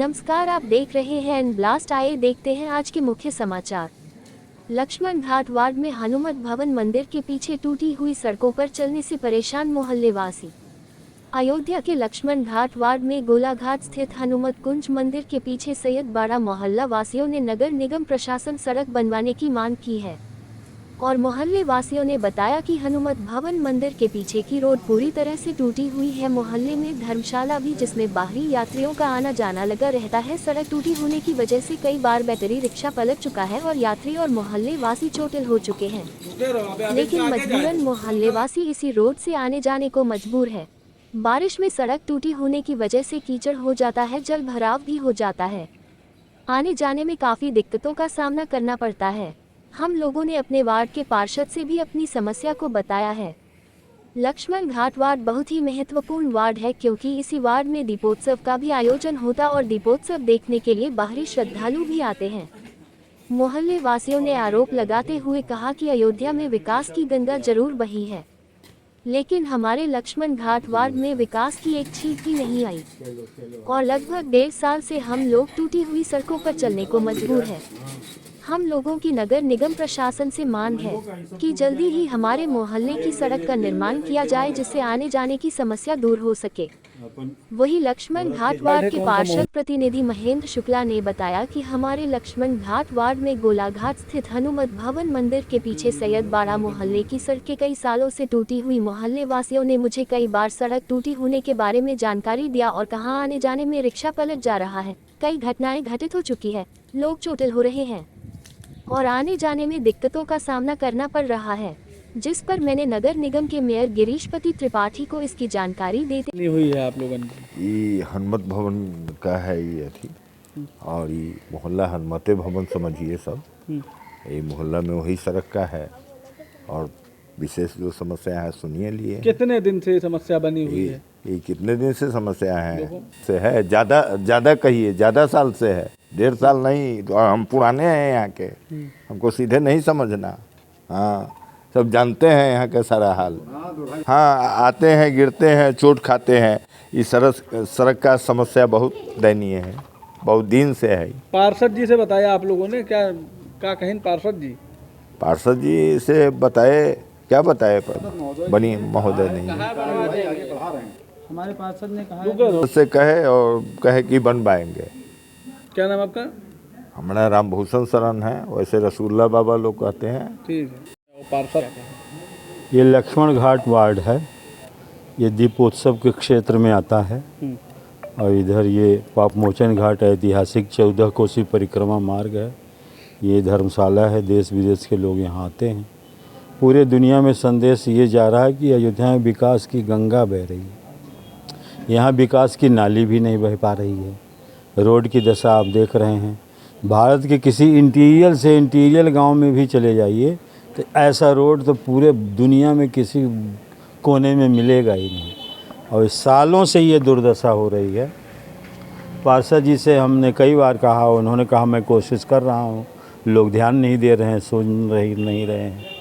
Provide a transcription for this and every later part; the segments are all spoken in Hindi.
नमस्कार, आप देख रहे हैं एन ब्लास्ट। आइए देखते हैं आज के मुख्य समाचार। लक्ष्मण घाट वार्ड में हनुमत भवन मंदिर के पीछे टूटी हुई सड़कों पर चलने से परेशान मोहल्लेवासी। अयोध्या के लक्ष्मण घाट वार्ड में गोलाघाट स्थित हनुमत कुंज मंदिर के पीछे सैयद बाड़ा मोहल्ला वासियों ने नगर निगम प्रशासन सड़क बनवाने की मांग की है और मोहल्ले वासियों ने बताया कि हनुमत भवन मंदिर के पीछे की रोड पूरी तरह से टूटी हुई है। मोहल्ले में धर्मशाला भी जिसमें बाहरी यात्रियों का आना जाना लगा रहता है। सड़क टूटी होने की वजह से कई बार बैटरी रिक्शा पलट चुका है और यात्री और मोहल्ले वासी चोटिल हो चुके हैं, लेकिन मजबूरन मोहल्ले वासी इसी रोड से आने जाने को मजबूर है। बारिश में सड़क टूटी होने की वजह से कीचड़ हो जाता है, जल भराव भी हो जाता है। आने जाने में काफ़ी दिक्कतों का सामना करना पड़ता है। हम लोगों ने अपने वार्ड के पार्षद से भी अपनी समस्या को बताया है। लक्ष्मण घाट वार्ड बहुत ही महत्वपूर्ण वार्ड है क्योंकि इसी वार्ड में दीपोत्सव का भी आयोजन होता और दीपोत्सव देखने के लिए बाहरी श्रद्धालु भी आते हैं। मोहल्ले वासियों ने आरोप लगाते हुए कहा कि अयोध्या में विकास की गंगा जरूर बही है, लेकिन हमारे लक्ष्मण घाट वार्ड में विकास की एक छींट भी नहीं आई और लगभग 1.5 साल से हम लोग टूटी हुई सड़कों पर चलने को मजबूर है। हम लोगों की नगर निगम प्रशासन से मांग है कि जल्दी ही हमारे मोहल्ले की सड़क का निर्माण किया जाए जिससे आने जाने की समस्या दूर हो सके। वही लक्ष्मण घाट वार्ड के पार्षद प्रतिनिधि महेंद्र शुक्ला ने बताया कि हमारे लक्ष्मण घाट वार्ड में गोलाघाट स्थित हनुमत भवन मंदिर के पीछे सैयद बाड़ा मोहल्ले की सड़कें कई सालों से टूटी हुई। मोहल्ले वासियों ने मुझे कई बार सड़क टूटी होने के बारे में जानकारी दिया और कहा आने जाने में रिक्शा पलट जा रहा है। कई घटनाएं घटित हो चुकी है, लोग चोटिल हो रहे हैं और आने जाने में दिक्कतों का सामना करना पड़ रहा है, जिस पर मैंने नगर निगम के मेयर गिरीशपति त्रिपाठी को इसकी जानकारी देते हुई है। आप लोगों ने ये हनुमत भवन का है ये थी और ये मोहल्ला हनुमते भवन समझिए सब। ये मोहल्ला में वही सड़क का है और विशेष जो समस्या है सुनिए लिए। कितने दिन से समस्या बनी हुई है? ये कितने दिन से समस्या है ज़्यादा कहिए, ज़्यादा साल से है, 1.5 साल नहीं। तो हम पुराने हैं यहाँ के, हमको सीधे नहीं समझना। हाँ, सब जानते हैं यहाँ का सारा हाल। हाँ, आते हैं, गिरते हैं, चोट खाते हैं। इस सड़क का समस्या बहुत दयनीय है, बहुत दिन से है। पार्षद जी से बताया आप लोगों ने? क्या कहें पार्षद जी? पार्षद जी से बताए, क्या बताए, बनी महोदय नहीं। हमारे पार्षद ने कहा उससे कहे और कहे कि बन पाएंगे। क्या नाम आपका? हमारा रामभूषण शरण है, वैसे रसूलुल्लाह बाबा लोग कहते हैं। ठीक है। पार्षद, ये लक्ष्मण घाट वार्ड है, ये दीपोत्सव के क्षेत्र में आता है और इधर ये पापमोचन घाट ऐतिहासिक 14 कोसी परिक्रमा मार्ग है। ये धर्मशाला है, देश विदेश के लोग यहाँ आते हैं। पूरे दुनिया में संदेश ये जा रहा है कि अयोध्या में विकास की गंगा बह रही है। यहाँ विकास की नाली भी नहीं बह पा रही है। रोड की दशा आप देख रहे हैं। भारत के किसी इंटीरियर से इंटीरियर गांव में भी चले जाइए तो ऐसा रोड तो पूरे दुनिया में किसी कोने में मिलेगा ही नहीं और सालों से ये दुर्दशा हो रही है। पार्षद जी से हमने कई बार कहा, उन्होंने कहा मैं कोशिश कर रहा हूँ, लोग ध्यान नहीं दे रहे हैं, सुन नहीं रहे हैं।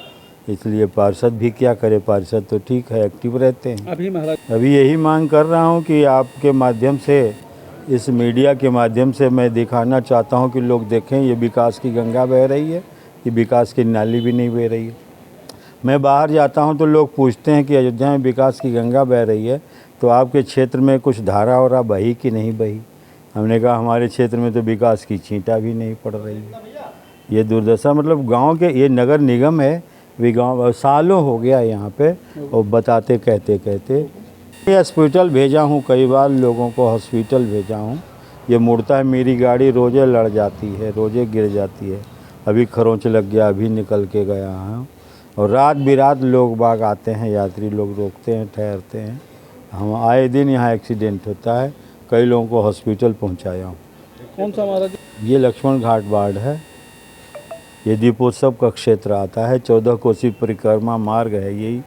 इसलिए पार्षद भी क्या करे, पार्षद तो ठीक है, एक्टिव रहते हैं। अभी यही मांग कर रहा हूँ कि आपके माध्यम से, इस मीडिया के माध्यम से मैं दिखाना चाहता हूँ कि लोग देखें ये विकास की गंगा बह रही है, ये विकास की नाली भी नहीं बह रही है। मैं बाहर जाता हूँ तो लोग पूछते हैं कि अयोध्या में विकास की गंगा बह रही है तो आपके क्षेत्र में कुछ धारा और बही कि नहीं बही। हमने कहा हमारे क्षेत्र में तो विकास की छींटा भी नहीं पड़ रही है। ये दुर्दशा, मतलब गाँव के, ये नगर निगम है, वे गाँव सालों हो गया यहाँ पे और बताते कहते हॉस्पिटल भेजा हूँ, कई बार लोगों को हॉस्पिटल भेजा हूँ। ये मुड़ता है, मेरी गाड़ी रोज़े लड़ जाती है, रोज़े गिर जाती है। अभी खरोंच लग गया, अभी निकल के गया हूँ। और रात बिरात लोग बाग आते हैं, यात्री लोग रोकते हैं, ठहरते हैं। हम आए दिन यहाँ एक्सीडेंट होता है, कई लोगों को हॉस्पिटल पहुँचाया हूँ। कौन सा हमारा? ये लक्ष्मण घाट वार्ड है, ये दीपोत्सव का क्षेत्र आता है। 14 कोसी परिक्रमा मार्ग है यही,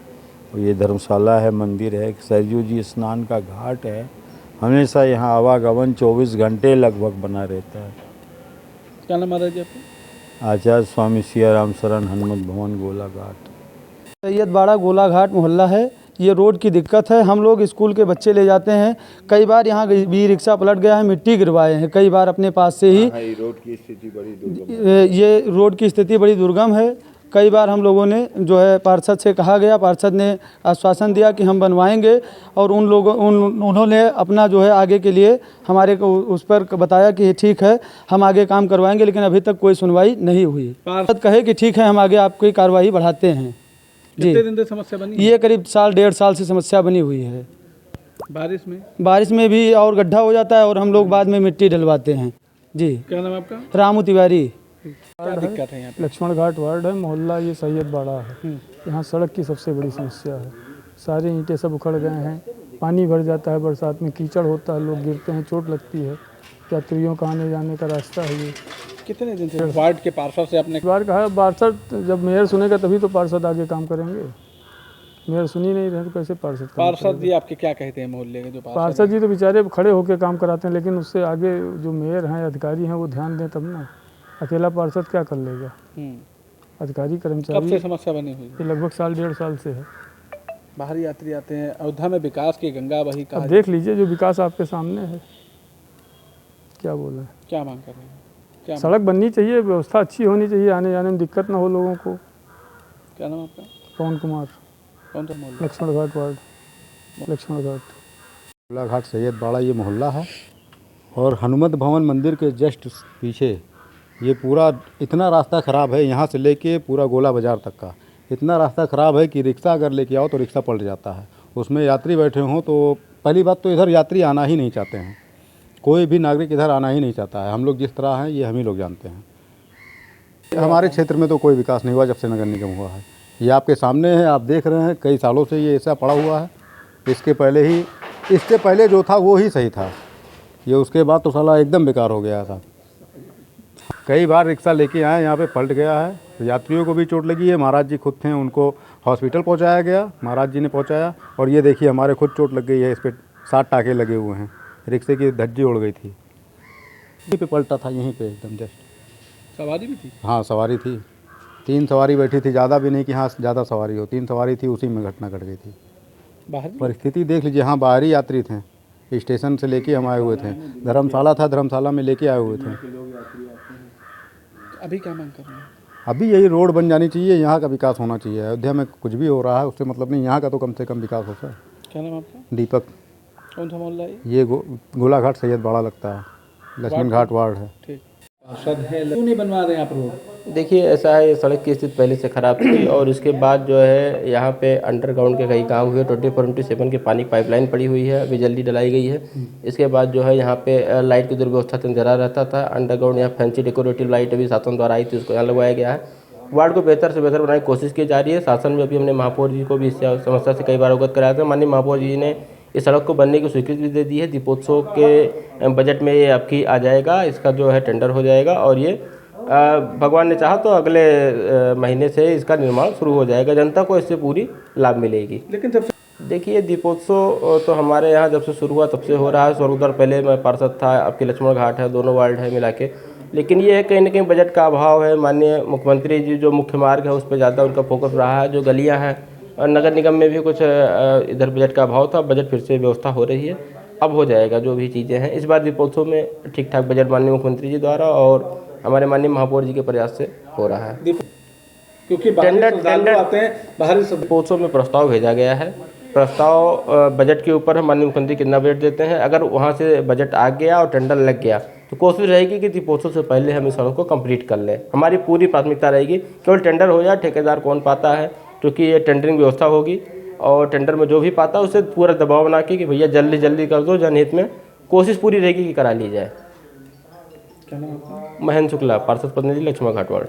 और ये धर्मशाला है, मंदिर है, सरयू जी स्नान का घाट है। हमेशा यहाँ आवागमन 24 घंटे लगभग बना रहता है। क्या नाम महाराज जी आपका? आचार्य स्वामी सियाराम शरण हनुमत भवन गोलाघाट। सैयद बाड़ा गोलाघाट मोहल्ला है। ये रोड की दिक्कत है। हम लोग स्कूल के बच्चे ले जाते हैं, कई बार यहाँ भी रिक्शा पलट गया है, मिट्टी गिरवाए हैं कई बार अपने पास से ही। रोड की स्थिति बड़ी दुर्गम है। ये रोड की स्थिति बड़ी दुर्गम है। कई बार हम लोगों ने जो है पार्षद से कहा गया, पार्षद ने आश्वासन दिया कि हम बनवाएंगे और उन्होंने अपना जो है आगे के लिए हमारे को उस पर बताया कि ठीक है हम आगे काम करवाएंगे, लेकिन अभी तक कोई सुनवाई नहीं हुई। पार्षद कहे कि ठीक है हम आगे आपकी कार्रवाई बढ़ाते हैं। कितने दिन से समस्या बनी? ये करीब साल 1.5 साल से समस्या बनी हुई है। बारिश में भी और गड्ढा हो जाता है और हम लोग बाद में मिट्टी डलवाते हैं। जी, क्या नाम है आपका? रामू तिवारी। क्या दिक्कत है यहाँ पे? लक्ष्मण घाट वार्ड है, मोहल्ला ये सैयद बाड़ा है। यहाँ सड़क की सबसे बड़ी समस्या है। सारे ईंटें सब उखड़ गए हैं, पानी भर जाता है, बरसात में कीचड़ होता है, लोग गिरते हैं, चोट लगती है। यात्रियों का आने जाने का रास्ता है ये। कितने दिन से वार्ड के पार्षद से आपने? एक बार कहा पार्षद, जब मेयर सुनेगा तभी तो पार्षद आगे काम करेंगे। मेयर सुनी नहीं रहे तो कैसे पार्षद काम पार्षद जी आपके क्या कहते हैं मोहल्ले के जो पार्षद जी तो बेचारे खड़े होकर काम कराते हैं, लेकिन उससे आगे जो मेयर हैं, अधिकारी हैं, वो ध्यान दें तब ना। अकेला पार्षद क्या कर लेगा? अधिकारी कर्मचारी। कब से समस्या बनी हुई? ये लगभग साल 1.5 साल से है। बाहरी यात्री आते हैं, अयोध्या में विकास की गंगा बही अब देख लीजिए जो विकास आपके सामने है, क्या बोले। क्या मांग कर रहे हैं? क्या सड़क बननी चाहिए, व्यवस्था अच्छी होनी चाहिए, आने जाने में दिक्कत ना हो लोगों को। क्या नाम आपका? पवन कुमार, कौन सा मोहल्ला? लक्ष्मण घाट वार्ड, लक्ष्मण घाट। गोलाघाट सैयद बाड़ा ये मोहल्ला है और हनुमत भवन मंदिर के जस्ट पीछे ये पूरा इतना रास्ता ख़राब है, यहाँ से लेके पूरा गोला बाज़ार तक का इतना रास्ता ख़राब है कि रिक्शा अगर लेके आओ तो रिक्शा पलट जाता है, उसमें यात्री बैठे हों तो पहली बात तो इधर यात्री आना ही नहीं चाहते हैं। कोई भी नागरिक इधर आना ही नहीं चाहता है। हम लोग जिस तरह हैं ये हम ही लोग जानते हैं। हमारे क्षेत्र में तो कोई विकास नहीं हुआ जब से नगर निगम हुआ है। ये आपके सामने है, आप देख रहे हैं, कई सालों से ये ऐसा पड़ा हुआ है। इसके पहले जो था वो ही सही था, ये उसके बाद तो साला एकदम बेकार हो गया था। कई बार रिक्शा लेके आए, यहाँ पे पलट गया है, तो यात्रियों को भी चोट लगी है। महाराज जी खुद थे, उनको हॉस्पिटल पहुँचाया गया, महाराज जी ने पहुँचाया। और ये देखिए हमारे खुद चोट लग गई है, इस पर 7 टाँके लगे हुए हैं, रिक्शे की धज्जी उड़ गई थी। यहीं पे पलटा था, यहीं पे एकदम जस्ट। सवारी भी थी? हाँ सवारी थी, 3 सवारी बैठी थी, ज़्यादा भी नहीं कि हाँ ज़्यादा सवारी हो, 3 सवारी थी, उसी में घटना घट गई थी। बाहर परिस्थिति देख लीजिए, हाँ बाहरी यात्री थे, स्टेशन से लेके हम आए हुए थे, धर्मशाला था, धर्मशाला में लेके आए हुए थे। अभी क्या मांग कर रहे हैं? अभी यही रोड बन जानी चाहिए, यहाँ का विकास होना चाहिए। अयोध्या में कुछ भी हो रहा है उससे मतलब नहीं, यहाँ का तो कम से कम विकास होता है। क्या नाम आपका? दीपक। कौन सा मोहल्ला है? ये गोलाघाट सैयद बाड़ा लगता है, लक्ष्मण घाट वार्ड है। ठीक। पार्षद है, क्यों नहीं बनवा रहे हैं आप रोड? देखिए ऐसा है, सड़क की स्थिति पहले से ख़राब थी और इसके बाद जो है यहाँ पे अंडरग्राउंड के कई काम हुए। 24/7 की पानी पाइपलाइन पड़ी हुई है, अभी जल्दी डलाई गई है। इसके बाद जो है यहाँ पे लाइट की दुर्व्यवस्था जरा रहता था। अंडरग्राउंड यहाँ फैंसी डेकोरेटिव लाइट अभी शासन द्वारा आई थी, उसको यहाँ लगवाया गया है। वार्ड को बेहतर से बेहतर बनाने की कोशिश की जा रही है। शासन में अभी हमने महापौर जी को भी इस समस्या से कई बार अवगत कराया था। माननीय महापौर जी ने इस सड़क को बनने की स्वीकृति दे दी है। दीपोत्सव के बजट में ये आपकी आ जाएगा, इसका जो है टेंडर हो जाएगा और ये भगवान ने चाहा तो अगले महीने से इसका निर्माण शुरू हो जाएगा। जनता को इससे पूरी लाभ मिलेगी। लेकिन जब देखिए दीपोत्सव तो हमारे यहाँ जब से शुरू हुआ तब से हो रहा है। स्वर्गद्वार पहले मैं पार्षद था, आपके लक्ष्मण घाट है, दोनों वार्ड है मिला के। लेकिन ये है कहीं ना कहीं बजट का अभाव है। माननीय मुख्यमंत्री जी जो मुख्य मार्ग है उस पर ज़्यादा उनका फोकस रहा है। जो गलियाँ हैं और नगर निगम में भी कुछ इधर बजट का अभाव था। बजट फिर से व्यवस्था हो रही है, अब हो जाएगा जो भी चीज़ें हैं। इस बार दीपोत्सव में ठीक ठाक बजट माननीय मुख्यमंत्री जी द्वारा और हमारे माननीय महापौर जी के प्रयास से हो रहा है। क्योंकि टेंडर आते हैं बाहरी सब। दीपोत्सव में प्रस्ताव भेजा गया है। प्रस्ताव बजट के ऊपर हम माननीय मुख्यमंत्री कितना बजट देते हैं। अगर वहाँ से बजट आ गया और टेंडर लग गया तो कोशिश रहेगी कि दीपोत्सव से पहले हम इस सड़क को कंप्लीट कर लें। हमारी पूरी प्राथमिकता रहेगी, केवल टेंडर हो जाए, ठेकेदार कौन पाता है, क्योंकि ये टेंडरिंग व्यवस्था होगी और टेंडर में जो भी पाता है उससे पूरा दबाव बना के कि भैया जल्दी जल्दी कर दो, जनहित में कोशिश पूरी रहेगी कि करा ली जाए। क्या नाम आपका? महेंद्र शुक्ला, पार्षद प्रतिनिधि, लक्ष्मण घाट वार्ड।